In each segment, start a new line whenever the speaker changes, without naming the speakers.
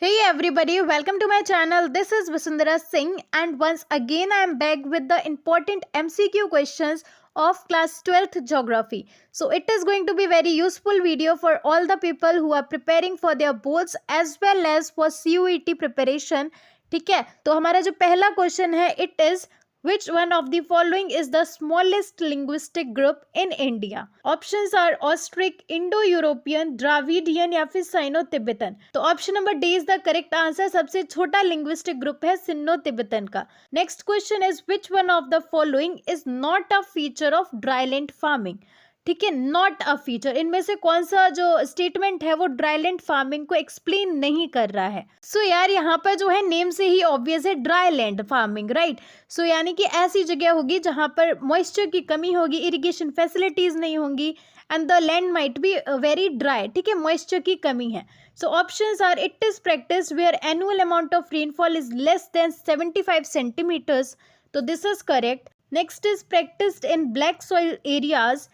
Hey everybody, welcome to my channel. This is Vasundhara Singh and once again I am back with the important MCQ questions of class 12th geography. So it is going to be very useful video for all the people who are preparing for their boards as well as for CUET preparation. ठीक है, तो हमारा जो पहला question है it is which one of the following is the smallest linguistic group in India? Options are Austric, Indo-European, Dravidian या फिर Sino-Tibetan. तो option number D is the correct answer. सबसे छोटा लिंग्विस्टिक ग्रुप है सिनो-तिब्बतन का. Next question is which one of the following is not a feature of dryland farming. ठीक है, not a feature, इनमें से कौन सा जो स्टेटमेंट है वो ड्राईलैंड फार्मिंग को एक्सप्लेन नहीं कर रहा है. सो यार यहाँ पर जो है नेम से ही ऑब्वियस है ड्राईलैंड फार्मिंग, राइट. सो यानी कि ऐसी जगह होगी जहाँ पर मॉइस्चर की कमी होगी, इरिगेशन फैसिलिटीज नहीं होंगी and the land might be very dry. ठीक है, मॉइस्चर की कमी है. So options are it is practice where annual amount of rainfall is less than 75 centimetres. तो this is correct. Next is practised in black soil areas.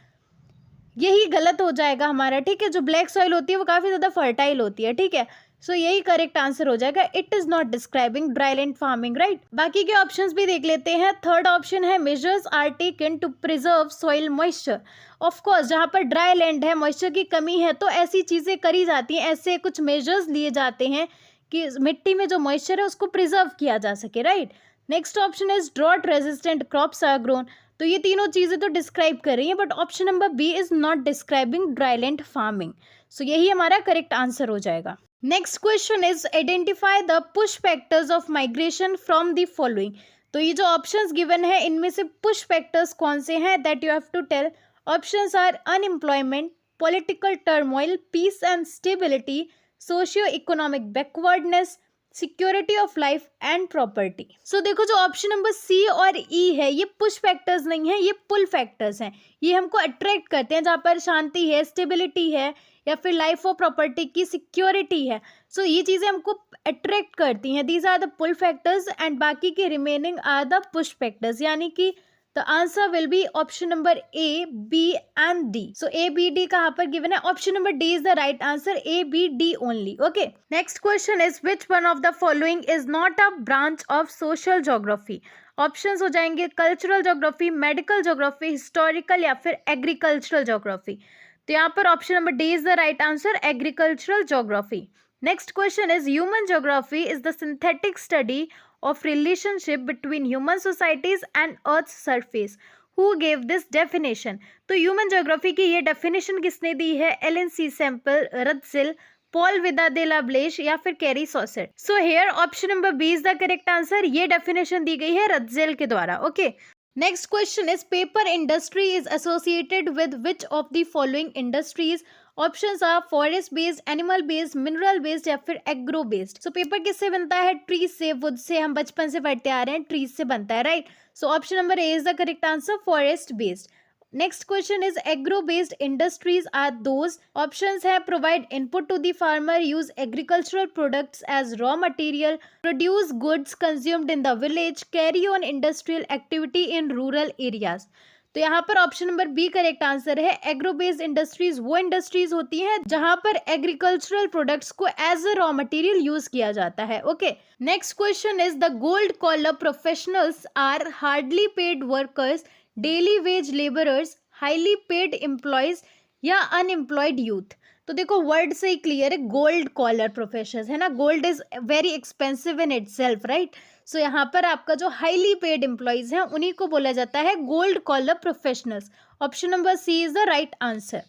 यही गलत हो जाएगा हमारा. ठीक है, जो ब्लैक सॉइल होती है वो काफ़ी ज़्यादा फर्टाइल होती है. ठीक है, सो यही करेक्ट आंसर हो जाएगा. It is not describing dryland farming, right. बाकी के ऑप्शंस भी देख लेते हैं. थर्ड ऑप्शन है measures are taken to preserve soil moisture. Of course जहाँ पर ड्राई लैंड है, मॉइस्चर की कमी है, तो ऐसी चीज़ें करी जाती हैं, ऐसे कुछ मेजर्स लिए जाते हैं कि मिट्टी में जो मॉइस्चर है उसको प्रिजर्व किया जा सके, right. Next option is drought resistant crops are grown. तो ये तीनों चीज़ें तो डिस्क्राइब कर रही हैं, but option number B is not describing dryland farming. So यही हमारा करेक्ट आंसर हो जाएगा. Next question is identify the push factors of migration from the following. तो ये जो ऑप्शंस गिवन है इनमें से पुश फैक्टर्स कौन से हैं that you have to tell. Options are unemployment, political turmoil, peace and stability, socio economic backwardness, security of life and property. So देखो जो ऑप्शन नंबर सी और ई है ये पुश फैक्टर्स नहीं है, ये पुल फैक्टर्स हैं. ये हमको अट्रैक्ट करते हैं जहाँ पर शांति है, स्टेबिलिटी है या फिर लाइफ और प्रॉपर्टी की सिक्योरिटी है. सो ये चीज़ें हमको अट्रैक्ट करती हैं. These are the pull factors and बाकी के remaining are the push factors. यानी कि the answer will be option number A, B and D. So A, B, D कहाँ पर गिवन है? Option number D is the right answer. A, B, D only. Okay, next question is which one of the following is not a branch of social geography. Options हो जाएंगे cultural geography, medical geography, historical या फिर agricultural geography. तो यहाँ पर option number D is the right answer, agricultural geography. Next question is human geography is the synthetic study of relationship between human societies and earth's surface. Who gave this definition? तो human geography की ये definition किसने दी है? Ellen C Semple, Ratzel, Paul Vidal de la Blache या फिर Carl Sauer. So here option number B is the correct answer. ये definition दी गई है रदजिल के द्वारा. Okay, next question is paper industry is associated with which of the following industries. Options are forest based, animal based, mineral based या फिर agro based. So paper किससे बनता है? ट्रीज से, वुड से. हम बचपन से पढ़ते आ रहे हैं ट्रीज से बनता है, right. So option number A is the correct answer, forest based. Next question is agro based industries are those. Options है provide input to the farmer, use agricultural products as raw material, produce goods consumed in the village, carry on industrial activity in rural areas. तो यहाँ पर option number B correct answer है. Agro based industries वो industries होती हैं जहां पर agricultural products को as a raw material use किया जाता है. Okay, next question is the gold collar professionals are hardly paid workers, daily wage labourers, highly paid employees या अनएम्प्लॉयड यूथ. तो देखो वर्ड से ही क्लियर है, गोल्ड कॉलर प्रोफेशनल्स है ना. Gold is very expensive in itself, right. So यहाँ पर आपका जो हाईली पेड एम्प्लॉयज हैं उन्हीं को बोला जाता है gold collar professionals. Option number C is the right answer.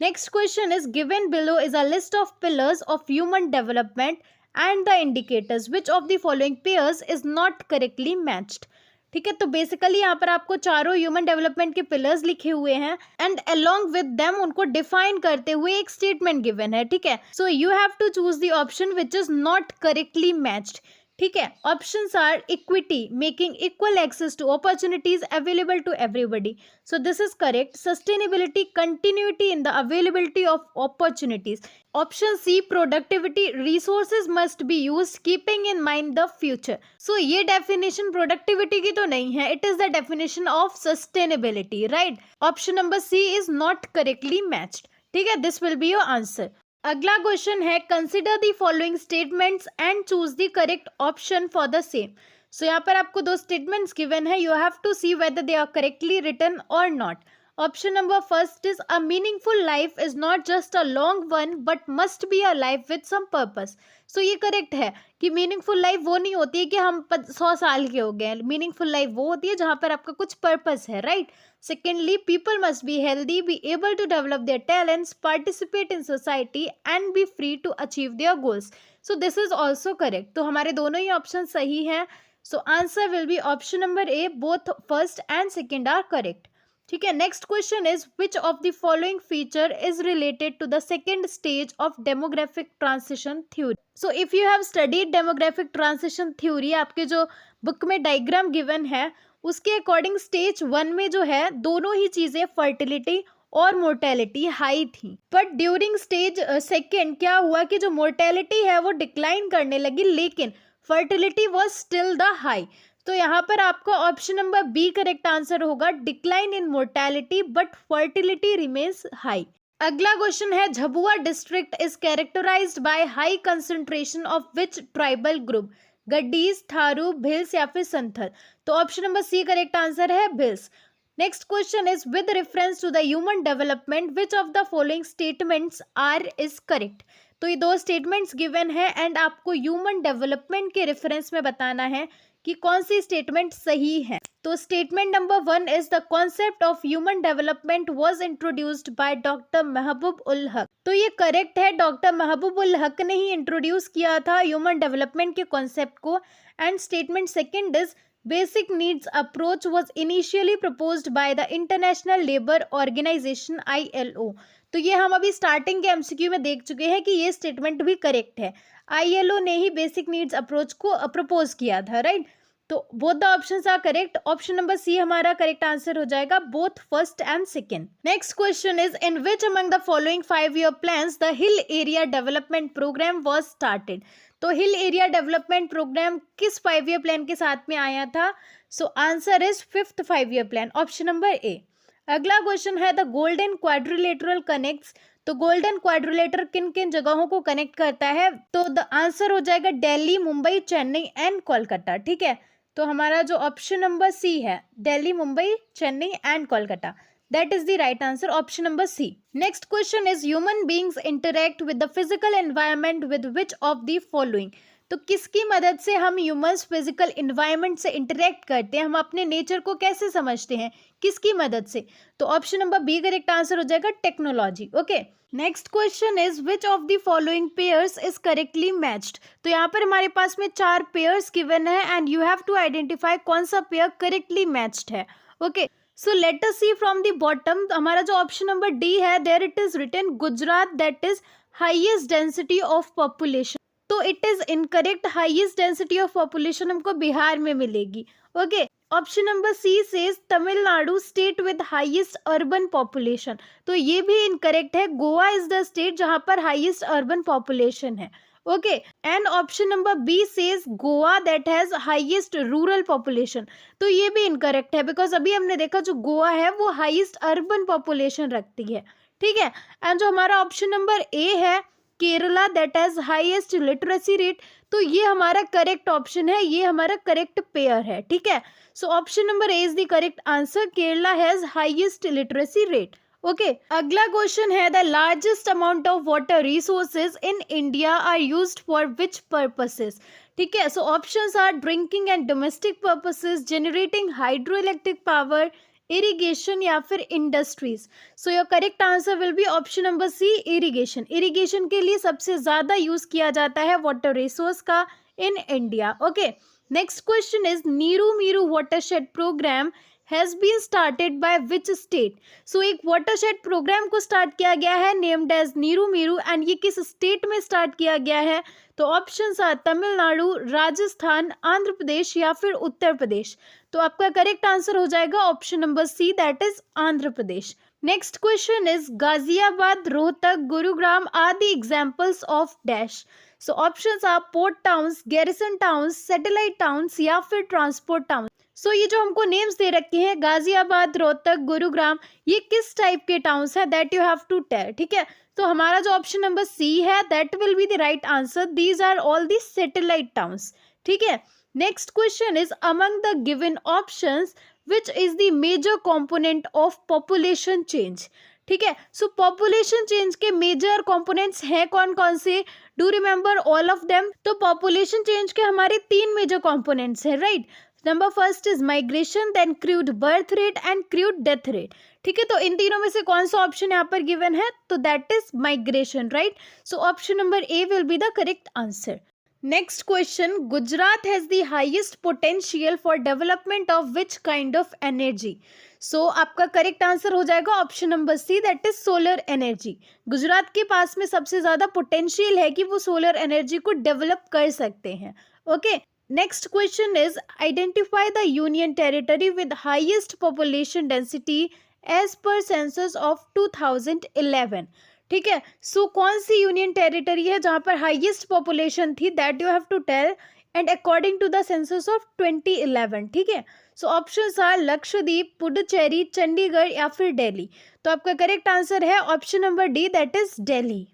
Next question is given below is a list of pillars of human development and the indicators which of the following pairs is not correctly matched. ठीक है, तो basically यहाँ पर आपको चारों human development के pillars लिखे हुए हैं एंड अलोंग विद देम उनको डिफाइन करते हुए एक स्टेटमेंट गिवन है. ठीक है, so you have to choose the option which is not correctly matched. ठीक है, options are equity, making equal access to opportunities available to everybody. So this is correct. Sustainability, continuity in the availability of opportunities. Option C productivity, resources must be used keeping in mind the future. So ये definition productivity की तो नहीं है, it is the definition of sustainability, right. Option number C is not correctly matched. ठीक है, this will be your answer. अगला question है consider the following statements and choose the correct option for the same. So यहाँ पर आपको दो statements given है, you have to see whether they are correctly written और not. Option number first is a meaningful life is not just a long one but must be a life with some purpose. So ये correct है कि meaningful life वो नहीं होती है कि हम 100 साल के हो गए। मीनिंगफुल लाइफ वो होती है जहाँ पर आपका कुछ पर्पस है, right. Secondly, people must be healthy, be able to develop their talents, participate in society and be free to achieve their goals. So this is also correct. तो हमारे दोनों ही ऑप्शन सही हैं. So answer will be option number A. Both first and second are correct. ठीक है. Next question is which of the following feature is related to the second stage of demographic transition theory? So if you have studied demographic transition theory, आपके जो book में diagram given है उसके according stage 1 में जो है दोनों ही चीजें फर्टिलिटी और मोर्टेलिटी हाई थी, बट ड्यूरिंग स्टेज सेकेंड क्या हुआ कि जो मोर्टेलिटी है वो डिक्लाइन करने लगी लेकिन fertility was still the high. तो यहाँ पर आपका option number B correct answer होगा, decline in mortality but fertility remains high. अगला क्वेश्चन है Jhabua district is characterized by high concentration of which tribal group? Gaddis, Tharu, Bhils या फिर संथल? तो option number C correct answer है Bhils. Next question is with reference to the human development which of the following statements are is correct? तो ये दो statements given है and आपको human development के रेफरेंस में बताना है कि कौन सी स्टेटमेंट सही है। तो statement number 1 is the concept of human development was introduced by doctor महबूब उल हक। तो ये करेक्ट है, डॉक्टर महबूब उल हक ने ही इंट्रोड्यूस किया था ह्यूमन डेवलपमेंट के कॉन्सेप्ट को। And statement second is basic needs approach was initially proposed by the International Labour Organisation ILO। तो ये हम अभी स्टार्टिंग के एमसीक्यू में देख चुके हैं कि ये स्टेटमेंट भी करेक्ट है। ILO ने ही बेसिक नीड्स अप्रोच को प्रपोज किया था, राइट। तो both the options are correct. Option number C हमारा करेक्ट आंसर हो जाएगा, both first and second. Next question is in which among the following 5-year plans the hill area development programme was started? तो hill area development programme किस 5-year plan के साथ में आया था? So answer is 5th 5-year plan, option number ए। अगला question है the golden quadrilateral connects. तो गोल्डन क्वाड्रिलेटर किन किन जगहों को कनेक्ट करता है? तो द आंसर हो जाएगा दिल्ली, मुंबई, चेन्नई एंड कोलकाता। ठीक है, तो हमारा जो ऑप्शन नंबर सी है Delhi, Mumbai, Chennai and Kolkata, that is the right answer, option number C. Next question is human beings interact with the physical environment with which of the following? तो किसकी मदद से हम ह्यूमंस फिजिकल एनवायरनमेंट से इंटरेक्ट करते हैं, हम अपने नेचर को कैसे समझते हैं, किसकी मदद से? तो option number B correct answer हो जाएगा, technology. Okay, next question is which of the following pairs is correctly matched? तो यहाँ पर हमारे पास में 4 पेयर्स गिवन है and you have to identify कौन सा पेयर करेक्टली मैच्ड है। Okay, so let us see from the bottom. हमारा जो ऑप्शन नंबर डी है there it is written Gujarat that is highest density of population. तो it is incorrect, highest density of population हमको बिहार में मिलेगी। Okay, option number she says Tamil Nadu state with highest urban population. तो ये भी इनकरेक्ट है, Goa is the state जहां पर हाईएस्ट अर्बन पॉपुलेशन है। Okay, and option number B says Goa that has highest rural population. तो ये भी इनकरेक्ट है बिकॉज अभी हमने देखा जो गोवा है वो हाईएस्ट अर्बन पॉपुलेशन रखती है। ठीक है, एंड जो हमारा ऑप्शन नंबर ए है Kerala that has highest literacy rate, तो ये हमारा करेक्ट ऑप्शन है, ये हमारा करेक्ट पेयर है। ठीक है, so option number A is the correct answer, Kerala has highest literacy rate. Okay, अगला क्वेश्चन है the largest amount of water resources in India are used for which purposes? ठीक है, so options are drinking and domestic purposes, generating hydro electric power, irrigation या फिर industries. So your correct answer will be option number C, irrigation. Irrigation के लिए सबसे ज्यादा use किया जाता है वाटर रिसोर्स का in India. Okay, next question is Neeru Meeru watershed programme has been started by which state? So एक वाटरशेड प्रोग्राम को स्टार्ट किया गया है named as Neeru Meeru and ये किस स्टेट में स्टार्ट किया गया है? तो ऑप्शंस आर तमिलनाडु, राजस्थान, आंध्र प्रदेश या फिर उत्तर प्रदेश। तो आपका करेक्ट आंसर हो जाएगा option number C that is Andhra Pradesh. Next question is Ghaziabad, Rohtak, Gurugram are the examples of dash. So options are port towns, garrison towns, satellite towns या फिर ट्रांसपोर्ट टाउन। सो ये जो हमको नेम्स दे रखे हैं गाजियाबाद, रोहतक, गुरुग्राम, ये किस टाइप के टाउन्स है that you have to tell. ठीक है, तो हमारा जो ऑप्शन नंबर सी है that will be the right answer. These are all the satellite towns. ठीक है. Next question is among the given options which is the major component of population change. ठीक है. सो पॉपुलेशन चेंज के major components हैं कौन कौन से? Do remember all of them. तो पॉपुलेशन चेंज के हमारे 3 मेजर कंपोनेंट्स हैं, right. Number first is migration, then crude birth rate and crude death rate. ठीक है. तो इन तीनों में से कौन सा ऑप्शन यहाँ पर गिवन है? तो that is migration, right. So option number A will be the correct answer. Next question, Gujarat has the highest potential for development of which kind of energy. So आपका करेक्ट आंसर हो जाएगा option number C, that is solar energy. Gujarat के पास में सबसे ज्यादा potential है कि वो सोलर एनर्जी को डेवलप कर सकते हैं. Okay. Next question is identify the union territory with highest population density as per census of 2011. ठीक है. सो कौन सी यूनियन टेरिटरी है जहां पर हाईएस्ट पॉपुलेशन थी, that you have to tell, and according to the census of 2011. ठीक है. So options are Lakshadweep, Puducherry, Chandigarh या फिर दिल्ली. तो आपका करेक्ट आंसर है option number D, that is Delhi.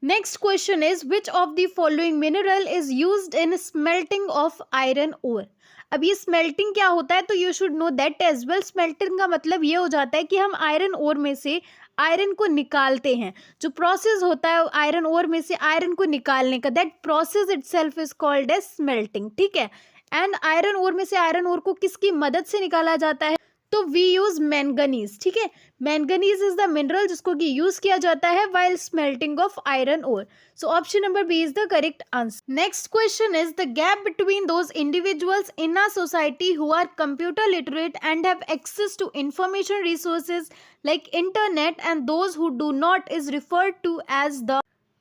Next question is which of the following mineral is used in smelting of iron ore. अब ये smelting क्या होता है, तो you should know that as well. Smelting का मतलब ये हो जाता है कि हम आयरन ओर में से आयरन को निकालते हैं. जो प्रोसेस होता है आयरन ओर में से आयरन को निकालने का, that process itself is called as smelting. ठीक है. एंड आयरन ओर में से आयरन ओर को किसकी मदद से निकाला जाता है? तो वी यूज मैंगनीज. ठीक है. मैंगनीज इज द मिनरल जिसको कि यूज किया जाता है while smelting of iron ore. So option number B is the correct answer. Next question is the gap between those individuals in a society who are computer literate and have access to information resources like internet and those who do not is referred to as the.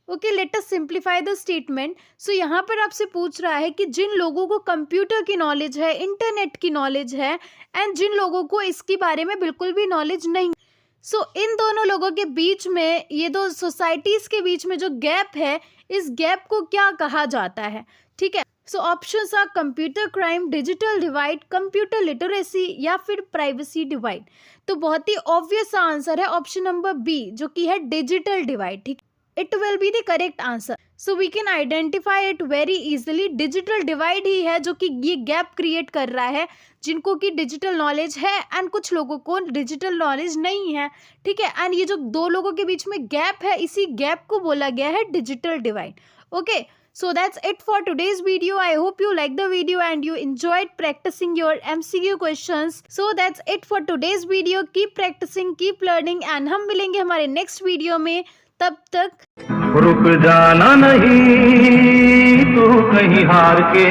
Okay, let us simplify the statement. So यहाँ पर आपसे पूछ रहा है कि जिन लोगों को computer की नॉलेज है, इंटरनेट की नॉलेज है, एंड जिन लोगों को इसके बारे में बिल्कुल भी नॉलेज नहीं. सो इन दोनों लोगों के बीच में, ये दो सोसाइटीज के बीच में जो गैप है, इस गैप को क्या कहा जाता है? ठीक है. So options are computer crime, digital divide, computer literacy या फिर प्राइवेसी डिवाइड. तो बहुत ही ऑब्वियस आंसर है ऑप्शन नंबर बी, जो कि है डिजिटल डिवाइड. ठीक, it will be the correct answer. So we can identify it very easily. Digital divide ही है जो कि ये गैप क्रिएट कर रहा है, जिनको कि डिजिटल नॉलेज है एंड कुछ लोगों को डिजिटल नॉलेज नहीं है. ठीक है. एंड ये जो दो लोगों के बीच में गैप है, इसी गैप को बोला गया है digital divide. Okay. So that's it for today's video. I hope you liked the video and you enjoyed practicing your MCQ questions. So that's it for today's video. Keep practicing, keep learning and हम मिलेंगे हमारे next video में. तब तक
रुक जाना नहीं तू कहीं हार के.